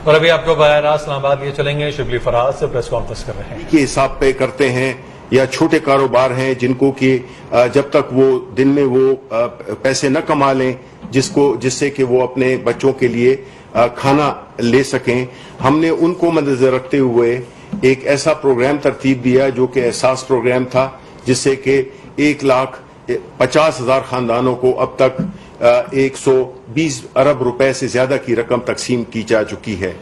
اور ابھی آپ کو براہ راست اسلام آباد یہ چلیں گے، شبلی فراز سے پریس کانفرنس کر رہے ہیں کے حساب پہ کرتے ہیں، یا چھوٹے کاروبار ہیں جن کو کہ جب تک وہ دن میں وہ پیسے نہ کما لیں جس سے کہ وہ اپنے بچوں کے لیے کھانا لے سکیں، ہم نے ان کو مدنظر رکھتے ہوئے ایک ایسا پروگرام ترتیب دیا جو کہ احساس پروگرام تھا، جس سے کہ 1,50,000 خاندانوں کو اب تک 120 ارب روپے سے زیادہ کی رقم تقسیم کی جا چکی ہے۔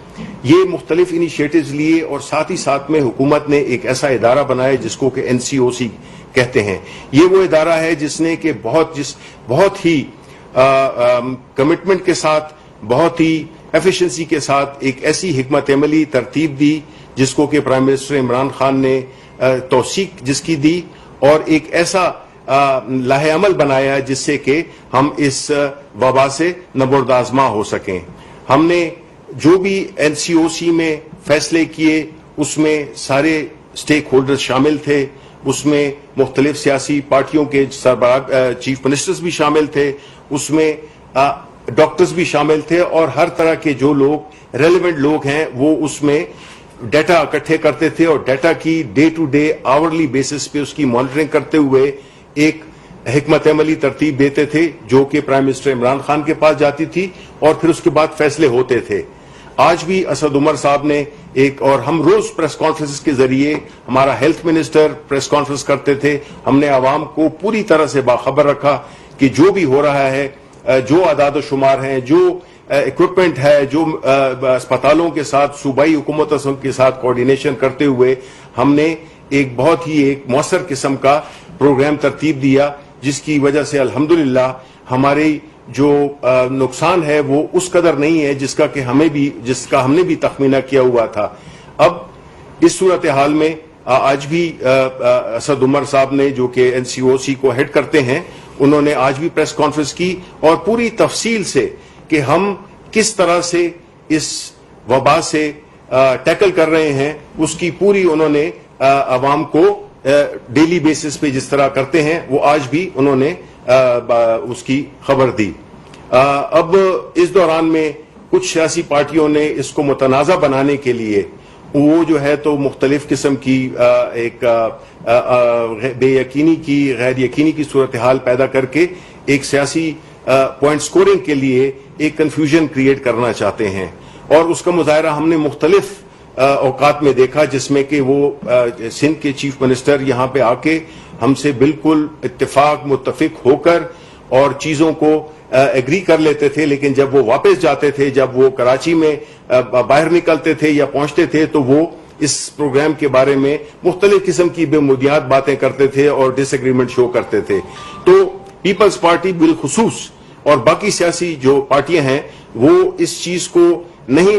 یہ مختلف انیشیٹوز لیے اور ساتھ ہی ساتھ میں حکومت نے ایک ایسا ادارہ بنایا جس کو کہ NCOC کہتے ہیں۔ یہ وہ ادارہ ہے جس نے کہ بہت ہی کمٹمنٹ کے ساتھ، بہت ہی ایفیشنسی کے ساتھ ایک ایسی حکمت عملی ترتیب دی جس کو کہ پرائم منسٹر عمران خان نے توثیق جس کی دی، اور ایک ایسا لاہ عمل بنایا جس سے کہ ہم اس وبا سے نبرد آزما ہو سکیں۔ ہم نے جو بھی NCOC میں فیصلے کیے اس میں سارے سٹیک ہولڈرز شامل تھے، اس میں مختلف سیاسی پارٹیوں کے سربراہ چیف منسٹرز بھی شامل تھے، اس میں ڈاکٹرز بھی شامل تھے، اور ہر طرح کے جو لوگ ریلیونٹ لوگ ہیں وہ اس میں ڈیٹا اکٹھے کرتے تھے، اور ڈیٹا کی day to day hourly basis پہ اس کی مانیٹرنگ کرتے ہوئے ایک حکمت عملی ترتیب دیتے تھے جو کہ پرائم منسٹر عمران خان کے پاس جاتی تھی، اور پھر اس کے بعد فیصلے ہوتے تھے۔ آج بھی اسد عمر صاحب نے اور ہم روز پریس کانفرنس کے ذریعے، ہمارا ہیلتھ منسٹر پریس کانفرنس کرتے تھے، ہم نے عوام کو پوری طرح سے باخبر رکھا کہ جو بھی ہو رہا ہے، جو اعداد و شمار ہیں، جو ایکوپمنٹ ہے، جو اسپتالوں کے ساتھ صوبائی حکومتوں کے ساتھ کوارڈینیشن کرتے ہوئے ہم نے ایک بہت ہی ایک مؤثر قسم کا پروگرام ترتیب دیا، جس کی وجہ سے الحمدللہ ہمارے جو نقصان ہے وہ اس قدر نہیں ہے جس کا ہم نے بھی تخمینہ کیا ہوا تھا۔ اب اس صورتحال میں آج بھی اسد عمر صاحب نے جو کہ NCOC کو ہیڈ کرتے ہیں، انہوں نے آج بھی پریس کانفرنس کی اور پوری تفصیل سے کہ ہم کس طرح سے اس وبا سے ٹیکل کر رہے ہیں اس کی پوری انہوں نے عوام کو ڈیلی بیسس پہ جس طرح کرتے ہیں وہ آج بھی انہوں نے اس کی خبر دی۔ اب اس دوران میں کچھ سیاسی پارٹیوں نے اس کو متنازع بنانے کے لیے وہ جو ہے تو مختلف قسم کی ایک بے یقینی کی، غیر یقینی کی صورتحال پیدا کر کے ایک سیاسی پوائنٹ سکورنگ کے لیے ایک کنفیوژن کریٹ کرنا چاہتے ہیں، اور اس کا مظاہرہ ہم نے مختلف اوقات میں دیکھا، جس میں کہ وہ سندھ کے چیف منسٹر یہاں پہ آ کے ہم سے بالکل متفق ہو کر اور چیزوں کو ایگری کر لیتے تھے، لیکن جب وہ واپس جاتے تھے، جب وہ کراچی میں باہر نکلتے تھے یا پہنچتے تھے، تو وہ اس پروگرام کے بارے میں مختلف قسم کی بے بنیاد باتیں کرتے تھے اور ڈس ایگریمنٹ شو کرتے تھے۔ تو پیپلز پارٹی بالخصوص اور باقی سیاسی جو پارٹیاں ہیں وہ اس چیز کو نہیں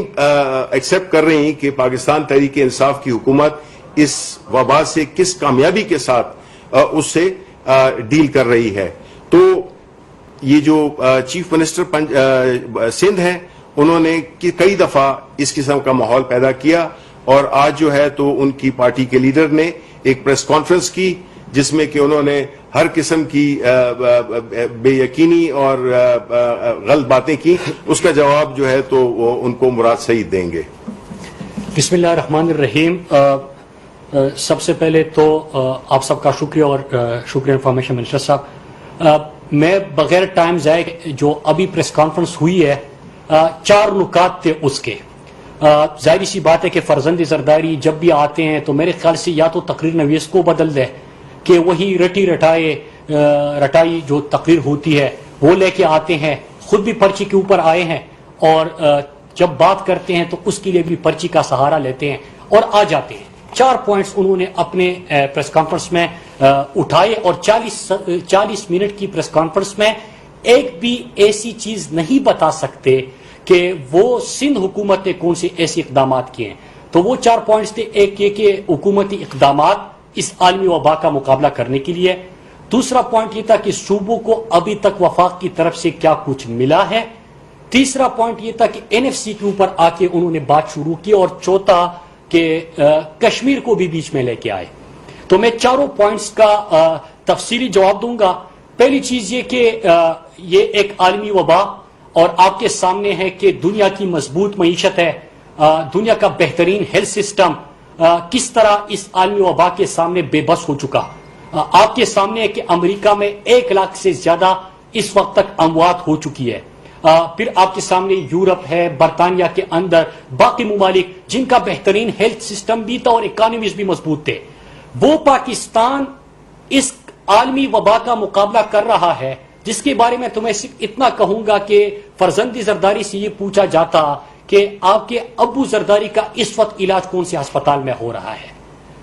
ایکسپٹ کر رہی کہ پاکستان تحریک انصاف کی حکومت اس وبا سے کس کامیابی کے ساتھ اس سے ڈیل کر رہی ہے۔ تو یہ جو چیف منسٹر سندھ ہیں انہوں نے کئی دفعہ اس قسم کا ماحول پیدا کیا، اور آج جو ہے تو ان کی پارٹی کے لیڈر نے ایک پریس کانفرنس کی جس میں کہ انہوں نے ہر قسم کی بے یقینی اور غلط باتیں کی، اس کا جواب جو ہے تو وہ ان کو مراد سعید دیں گے۔ بسم اللہ الرحمن الرحیم۔ سب سے پہلے تو آپ سب کا شکریہ، اور شکریہ انفارمیشن منسٹر صاحب۔ میں بغیر ٹائم ضائع جو ابھی پریس کانفرنس ہوئی ہے 4 نکات تھے اس کے۔ ظاہری سی بات ہے کہ فرزند زرداری جب بھی آتے ہیں تو میرے خیال سے یا تو تقریر نویس کو بدل دے کہ وہی رٹائی جو تقریر ہوتی ہے وہ لے کے آتے ہیں، خود بھی پرچی کے اوپر آئے ہیں، اور جب بات کرتے ہیں تو اس کے لیے بھی پرچی کا سہارا لیتے ہیں اور آ جاتے ہیں۔ 4 پوائنٹس انہوں نے اپنے پریس کانفرنس میں اٹھائے، اور 40 منٹ کی پریس کانفرنس میں ایک بھی ایسی چیز نہیں بتا سکتے کہ وہ سندھ حکومت نے کون سے ایسے اقدامات کیے ہیں۔ تو وہ 4 پوائنٹس تھے، ایک یہ کہ حکومتی اقدامات اس عالمی وبا کا مقابلہ کرنے کے لیے، دوسرا پوائنٹ یہ تھا کہ صوبوں کو ابھی تک وفاق کی طرف سے کیا کچھ ملا ہے، تیسرا پوائنٹ یہ تھا کہ NFC کے اوپر آ کے انہوں نے بات شروع کی، اور چوتھا کہ کشمیر کو بھی بیچ میں لے کے آئے۔ تو میں 4 پوائنٹس کا تفصیلی جواب دوں گا۔ پہلی چیز یہ کہ یہ ایک عالمی وبا، اور آپ کے سامنے ہے کہ دنیا کی مضبوط معیشت ہے، دنیا کا بہترین ہیلتھ سسٹم کس طرح اس عالمی وبا کے سامنے بے بس ہو چکا. آپ کے سامنے ہے کہ امریکہ میں 1 لاکھ سے زیادہ اس وقت تک اموات ہو چکی ہے. پھر آپ کے سامنے یورپ ہے, برطانیہ کے اندر باقی ممالک جن کا بہترین ہیلتھ سسٹم بھی تھا اور اکانومیز بھی مضبوط تھے. وہ پاکستان اس عالمی وبا کا مقابلہ کر رہا ہے جس کے بارے میں تمہیں صرف اتنا کہوں گا کہ فرزند زرداری سے یہ پوچھا جاتا کہ آپ کے ابو زرداری کا اس وقت علاج کون سے ہسپتال میں ہو رہا ہے.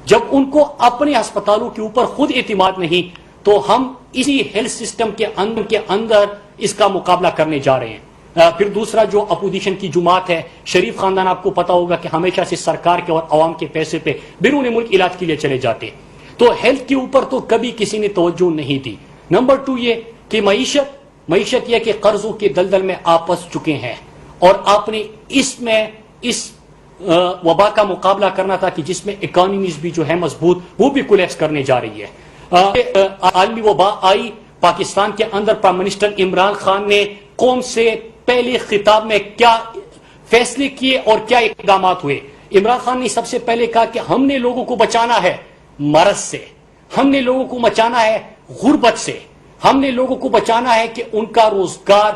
جب ان کو اپنے ہسپتالوں کے اوپر خود اعتماد نہیں تو ہم اسی ہیلتھ سسٹم کے اندر اس کا مقابلہ کرنے جا رہے ہیں. پھر دوسرا جو اپوزیشن کی جماعت ہے, شریف خاندان, آپ کو پتا ہوگا کہ ہمیشہ سے سرکار کے اور عوام کے پیسے پہ بیرون ملک علاج کے لیے چلے جاتے, تو ہیلتھ کے اوپر تو کبھی کسی نے توجہ نہیں دی. نمبر 2 یہ کہ معیشت یہ کہ قرضوں کے دلدل میں آپ پھنس چکے ہیں اور آپ نے اس وبا کا مقابلہ کرنا تھا کہ جس میں اکانومیز بھی جو ہے مضبوط وہ بھی کولیپس کرنے جا رہی ہے. عالمی وبا آئی پاکستان کے اندر, پرائم منسٹر عمران خان نے قوم سے پہلے خطاب میں کیا فیصلے کیے اور کیا اقدامات ہوئے. عمران خان نے سب سے پہلے کہا کہ ہم نے لوگوں کو بچانا ہے مرض سے, ہم نے لوگوں کو بچانا ہے غربت سے, ہم نے لوگوں کو بچانا ہے کہ ان کا روزگار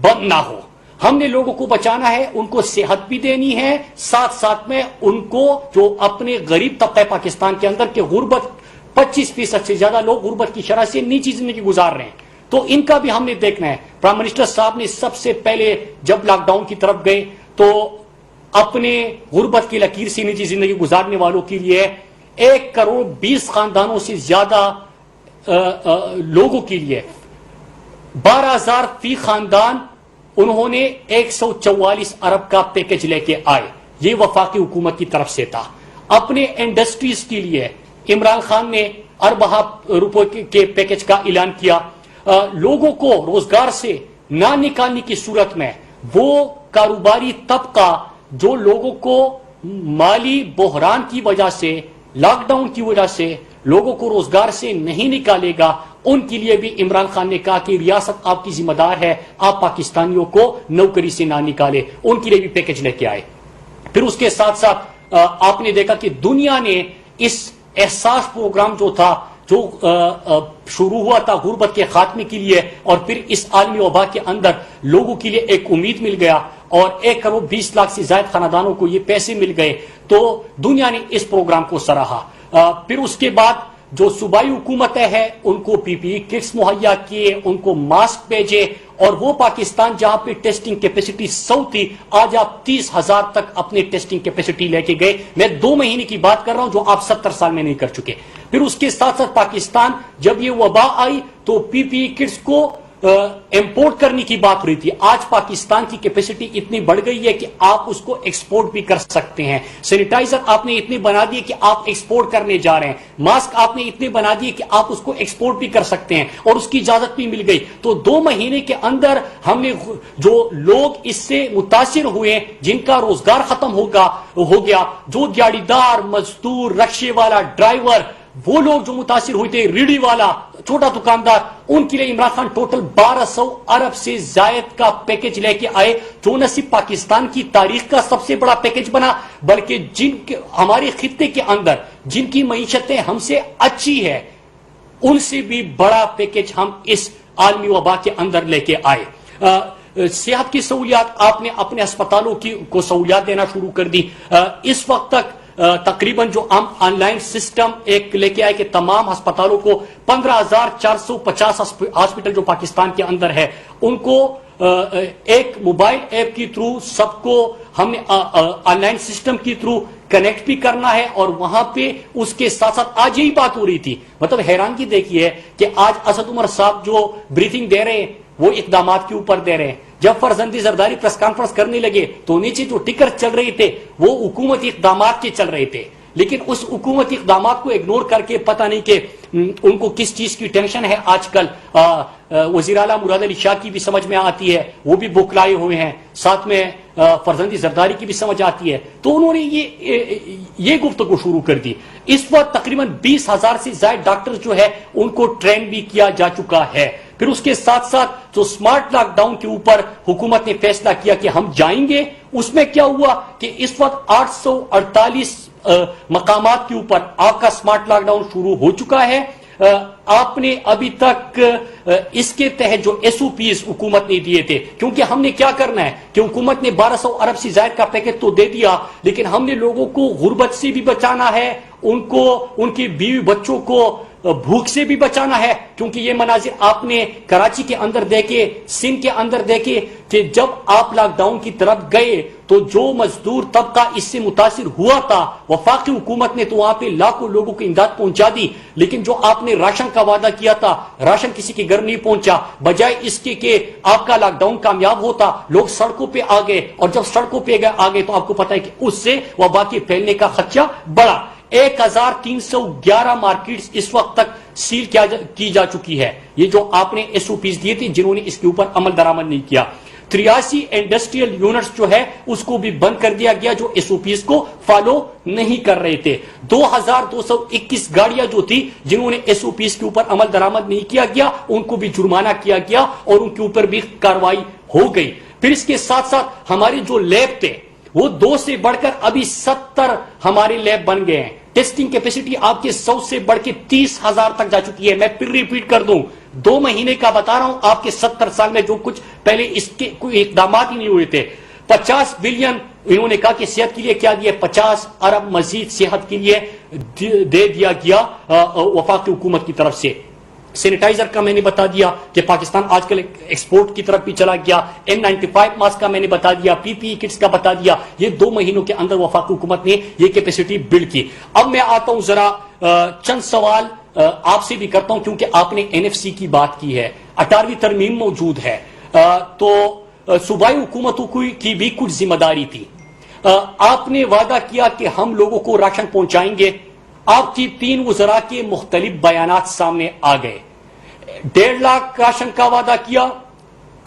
بند نہ ہو, ہم نے لوگوں کو بچانا ہے, ان کو صحت بھی دینی ہے, ساتھ میں ان کو جو اپنے غریب طبقہ پاکستان کے اندر کے غربت 25% سے زیادہ لوگ غربت کی شرح سے نیچی زندگی گزار رہے ہیں, تو ان کا بھی ہم نے دیکھنا ہے. پرائم منسٹر صاحب نے سب سے پہلے جب لاک ڈاؤن کی طرف گئے تو اپنے غربت کی لکیر سے نیچی زندگی گزارنے والوں کے لیے 1 کروڑ 20 خاندانوں سے زیادہ لوگوں کے لیے 12,000 فی خاندان انہوں نے 144 ارب کا پیکج لے کے آئے. یہ وفاقی حکومت کی طرف سے تھا. اپنے انڈسٹریز کے لیے عمران خان نے اربہ روپے کے پیکج کا اعلان کیا. لوگوں کو روزگار سے نہ نکالنے کی صورت میں وہ کاروباری طبقہ جو لوگوں کو مالی بحران کی وجہ سے, لاک ڈاؤن کی وجہ سے لوگوں کو روزگار سے نہیں نکالے گا, ان کے لیے بھی عمران خان نے کہا کہ ریاست آپ کی ذمہ دار ہے, آپ پاکستانیوں کو نوکری سے نہ نکالے, ان کے لیے بھی پیکج لے کے آئے. پھر اس کے ساتھ ساتھ آپ نے دیکھا کہ دنیا نے اس احساس پروگرام جو تھا جو شروع ہوا تھا غربت کے خاتمے کے لیے اور پھر اس عالمی وبا کے اندر لوگوں کے لیے ایک امید مل گیا اور 1 کروڑ 20 لاکھ سے زائد خاندانوں کو یہ پیسے مل گئے, تو دنیا نے اس پروگرام کو سراہا. پھر اس کے بعد جو صوبائی حکومتیں ہیں ان کو پی پی ای کٹس مہیا کیے, ان کو ماسک بھیجے, اور وہ پاکستان جہاں پہ ٹیسٹنگ کیپیسٹی 100 تھی آج آپ 30,000 تک اپنے ٹیسٹنگ کیپیسٹی لے کے گئے. میں 2 مہینے کی بات کر رہا ہوں جو آپ 70 سال میں نہیں کر چکے. پھر اس کے ساتھ ساتھ پاکستان جب یہ وبا آئی تو پی پی ای کٹس کو امپورٹ کرنے کی بات ہو رہی تھی. آج پاکستان کی کیپیسٹی اتنی بڑھ گئی ہے کہ آپ اس کو ایکسپورٹ بھی کر سکتے ہیں. سینیٹائزر آپ نے اتنے بنا دیے کہ آپ ایکسپورٹ کرنے جا رہے ہیں, ماسک آپ نے اتنے بنا دیے کہ آپ اس کو ایکسپورٹ بھی کر سکتے ہیں, اور اس کی اجازت بھی مل گئی. تو 2 مہینے کے اندر ہم نے جو لوگ اس سے متاثر ہوئے, جن کا روزگار ختم ہو گیا, جو دیہڑی دار, مزدور, رکشے والا, ڈرائیور, وہ لوگ جو متاثر ہوئے تھے, ریڑھی والا, چھوٹا دکاندار, ان کے لیے عمران خان ٹوٹل 1200 ارب سے زائد کا پیکج لے کے آئے, جو نہ صرف پاکستان کی تاریخ کا سب سے بڑا پیکج بنا بلکہ ہمارے خطے کے اندر جن کی معیشتیں ہم سے اچھی ہے ان سے بھی بڑا پیکج ہم اس عالمی وبا کے اندر لے کے آئے. صحت کی سہولیات آپ نے اپنے اسپتالوں کو سہولیات دینا شروع کر دی. اس وقت تک تقریباً جو ہم آن لائن سسٹم ایک لے کے آئے کہ تمام ہسپتالوں کو 15,450 ہاسپٹل جو پاکستان کے اندر ہے ان کو ایک موبائل ایپ کے تھرو سب کو ہم نے آن لائن سسٹم کے تھرو کنیکٹ بھی کرنا ہے. اور وہاں پہ اس کے ساتھ ساتھ آج یہی بات ہو رہی تھی, مطلب حیرانگی دیکھیے کہ آج اسد عمر صاحب جو بریفنگ دے رہے ہیں وہ اقدامات کے اوپر دے رہے ہیں. جب فرزندی زرداری پریس کانفرنس کرنے لگے تو نیچے جو ٹکر چل رہے تھے وہ حکومتی اقدامات کے چل رہے تھے, لیکن اس حکومتی اقدامات کو اگنور کر کے پتہ نہیں کہ ان کو کس چیز کی ٹینشن ہے. آج کل وزیر اعلیٰ مراد علی شاہ کی بھی سمجھ میں آتی ہے, وہ بھی بوکھلائے ہوئے ہیں, ساتھ میں فرزندی زرداری کی بھی سمجھ آتی ہے, تو انہوں نے یہ گفتگو شروع کر دی. اس وقت تقریباً 20,000 سے زائد ڈاکٹر جو ہے ان کو ٹرین بھی کیا جا چکا ہے. پھر اس کے ساتھ ساتھ جو سمارٹ لاک ڈاؤن کے اوپر حکومت نے فیصلہ کیا کہ ہم جائیں گے، اس میں کیا ہوا کہ اس وقت 848 مقامات کے اوپر آپ کا سمارٹ لاک ڈاؤن شروع ہو چکا ہے۔ آپ نے ابھی تک اس کے تحت جو ایس او پیز حکومت نے دیے تھے، کیونکہ ہم نے کیا کرنا ہے کہ حکومت نے 1200 ارب سے زائد کا پیکج تو دے دیا، لیکن ہم نے لوگوں کو غربت سے بھی بچانا ہے، ان کی بیوی بچوں کو بھوک سے بھی بچانا ہے، کیونکہ یہ مناظر آپ نے کراچی کے اندر دیکھے، سندھ کے اندر دیکھے کہ جب آپ لاک ڈاؤن کی طرف گئے تو جو مزدور طبقہ اس سے متاثر ہوا تھا، وفاقی حکومت نے تو وہاں پہ لاکھوں لوگوں کو امداد پہنچا دی، لیکن جو آپ نے راشن کا وعدہ کیا تھا، راشن کسی کے گھر نہیں پہنچا، بجائے اس کے کہ آپ کا لاک ڈاؤن کامیاب ہوتا، لوگ سڑکوں پہ آ گئے، اور جب سڑکوں پہ آ گئے تو آپ کو پتا ہے کہ اس سے وبا کے پھیلنے کا خدشہ بڑھا۔ 1311 مارکیٹس اس وقت تک سیل کی جا چکی ہے، یہ جو آپ نے ایس او پیز دیے تھے جنہوں نے اس کے اوپر عمل درآمد نہیں کیا۔ 83 انڈسٹریل یونٹس جو ہے اس کو بھی بند کر دیا گیا جو ایس او پیز کو فالو نہیں کر رہے تھے۔ 2221 گاڑیاں جو تھی جنہوں نے ایس او پیز کے اوپر عمل درآمد نہیں کیا گیا، ان کو بھی جرمانہ کیا گیا اور ان کے اوپر بھی کارروائی ہو گئی۔ پھر اس کے ساتھ ساتھ ہمارے جو لیب تھے وہ 2 سے بڑھ کر ابھی 70 ہمارے لیب بن گئے ہیں۔ ٹیسٹنگ کیپیسٹی آپ کے 100 سے بڑھ کے 30,000 تک جا چکی ہے۔ میں پھر ریپیٹ کر دوں، 2 مہینے کا بتا رہا ہوں، آپ کے 70 سال میں جو کچھ پہلے اس کے کوئی اقدامات ہی نہیں ہوئے تھے۔ 50 بلین انہوں نے کہا کہ صحت کے لیے کیا دیا، 50 ارب مزید صحت کے لیے دے دیا گیا وفاقی حکومت کی طرف سے۔ سینیٹائزر کا میں نے بتا دیا کہ پاکستان آج کل ایکسپورٹ کی طرف بھی چلا گیا۔ N95 ماسک کا میں نے بتا دیا، پی پی ای کٹس کا بتا دیا۔ یہ 2 مہینوں کے اندر وفاقی حکومت نے یہ کیپیسٹی بلڈ کی۔ اب میں آتا ہوں ذرا چند سوال آپ سے بھی کرتا ہوں، کیونکہ آپ نے NFC کی بات کی ہے، 18ویں ترمیم موجود ہے، تو صوبائی حکومتوں کی بھی کچھ ذمہ داری تھی۔ آپ نے وعدہ کیا کہ ہم لوگوں کو راشن پہنچائیں گے، آپ کی 3 وزراء کے مختلف بیانات سامنے آ گئے۔ 1.5 لاکھ راشن کا وعدہ کیا،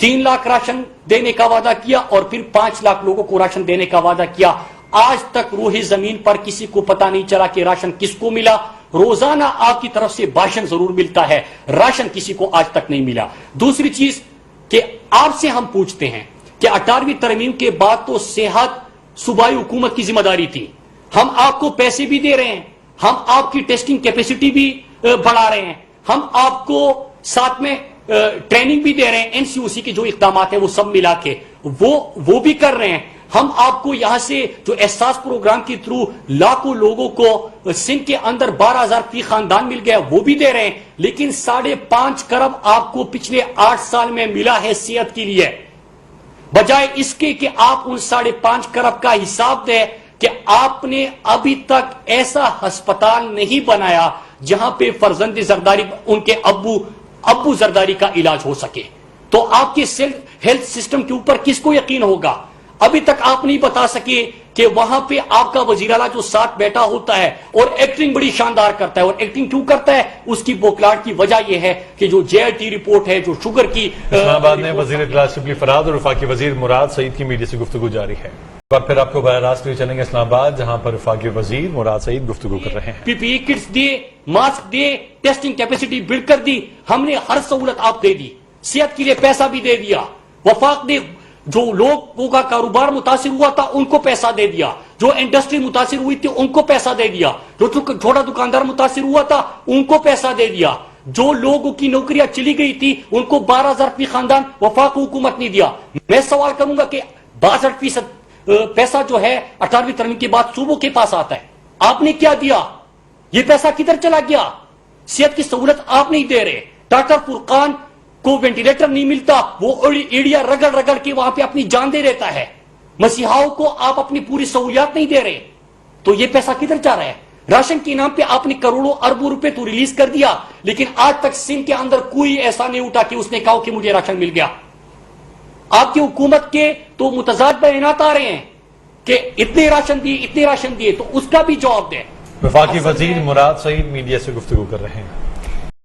3 لاکھ راشن دینے کا وعدہ کیا، اور پھر 5 لاکھ لوگوں کو راشن دینے کا وعدہ کیا۔ آج تک روح زمین پر کسی کو پتہ نہیں چلا کہ راشن کس کو ملا۔ روزانہ آپ کی طرف سے بھاشن ضرور ملتا ہے، راشن کسی کو آج تک نہیں ملا۔ دوسری چیز کہ آپ سے ہم پوچھتے ہیں کہ 18ویں ترمیم کے بعد تو صحت صوبائی حکومت کی ذمہ داری تھی، ہم آپ کو پیسے بھی دے رہے ہیں، ہم آپ کی ٹیسٹنگ کیپیسٹی بھی بڑھا رہے ہیں، ہم آپ کو ساتھ میں ٹریننگ بھی دے رہے ہیں، NCOC کے جو اقدامات ہیں وہ سب ملا کے وہ بھی کر رہے ہیں۔ ہم آپ کو یہاں سے جو احساس پروگرام کے تھرو لاکھوں لوگوں کو سندھ کے اندر 12,000 فی خاندان مل گیا وہ بھی دے رہے ہیں، لیکن 5.5 کروڑ آپ کو پچھلے 8 سال میں ملا ہے صحت کے لیے، بجائے اس کے کہ آپ ان 5.5 کروڑ کا حساب دیں کہ آپ نے ابھی تک ایسا ہسپتال نہیں بنایا جہاں پہ فرزند زرداری ان کے ابو زرداری کا علاج ہو سکے۔ تو آپ کے ہیلتھ سسٹم کے اوپر کس کو یقین ہوگا؟ ابھی تک آپ نہیں بتا سکے کہ وہاں پہ آپ کا وزیر اعلیٰ جو ساتھ بیٹھا ہوتا ہے اور ایکٹنگ بڑی شاندار کرتا ہے، اور ایکٹنگ کیوں کرتا ہے؟ اس کی بوکلاٹ کی وجہ یہ ہے کہ جو JIT رپورٹ ہے، جو شوگر کی اسلام آباد میں وزیر اطلاع شبلی فراز اور وفاقی وزیر مراد سعید کی میڈیا سے گفتگو جاری ہے۔ ایک بار پھر آپ کو براہ راست چلیں گے اسلام آباد، جہاں پر وفاقی وزیر مراد سعید گفتگو کر رہے ہیں۔ PPE کٹس دیے، ماسک دیے، ٹیسٹنگ کیپیسٹی بلڈ کر دی، ہم نے ہر سہولت آپ دے دی، صحت کے لیے پیسہ بھی دے دیا۔ وفاق نے جو لوگوں کا کاروبار متاثر ہوا تھا ان کو پیسہ دے دیا، جو انڈسٹری متاثر ہوئی تھی ان کو پیسہ دے دیا، جو چھوٹا دکاندار متاثر ہوا تھا ان کو پیسہ دے دیا، جو لوگوں کی نوکریاں چلی گئی تھی ان کو 12,000 فی خاندان وفاق حکومت نے دیا۔ میں سوال کروں گا کہ 62% پیسہ جو ہے 18ویں ترمیم کے بعد صوبوں کے پاس آتا ہے، آپ نے کیا دیا؟ یہ پیسہ کدھر چلا گیا؟ صحت کی سہولت آپ نہیں دے رہے۔ ڈاکٹر فرقان کو وینٹیلیٹر نہیں ملتا، وہ ایڑیا رگڑ رگڑ کے وہاں پہ اپنی جان دے دیتا ہے۔ مسیحاؤں کو آپ اپنی پوری سہولیات نہیں دے رہے، تو یہ پیسہ کدھر جا رہا ہے؟ راشن کے نام پہ آپ نے کروڑوں اربوں روپے تو ریلیز کر دیا، لیکن آج تک سندھ کے اندر کوئی ایسا نہیں اٹھا کہ اس نے کہا کہ مجھے راشن مل گیا۔ آپ کی حکومت کے تو متضاد بیانات آ رہے ہیں کہ اتنے راشن دیے، تو اس کا بھی جواب دیں۔ وفاقی وزیر مراد سعید میڈیا سے گفتگو کر رہے ہیں۔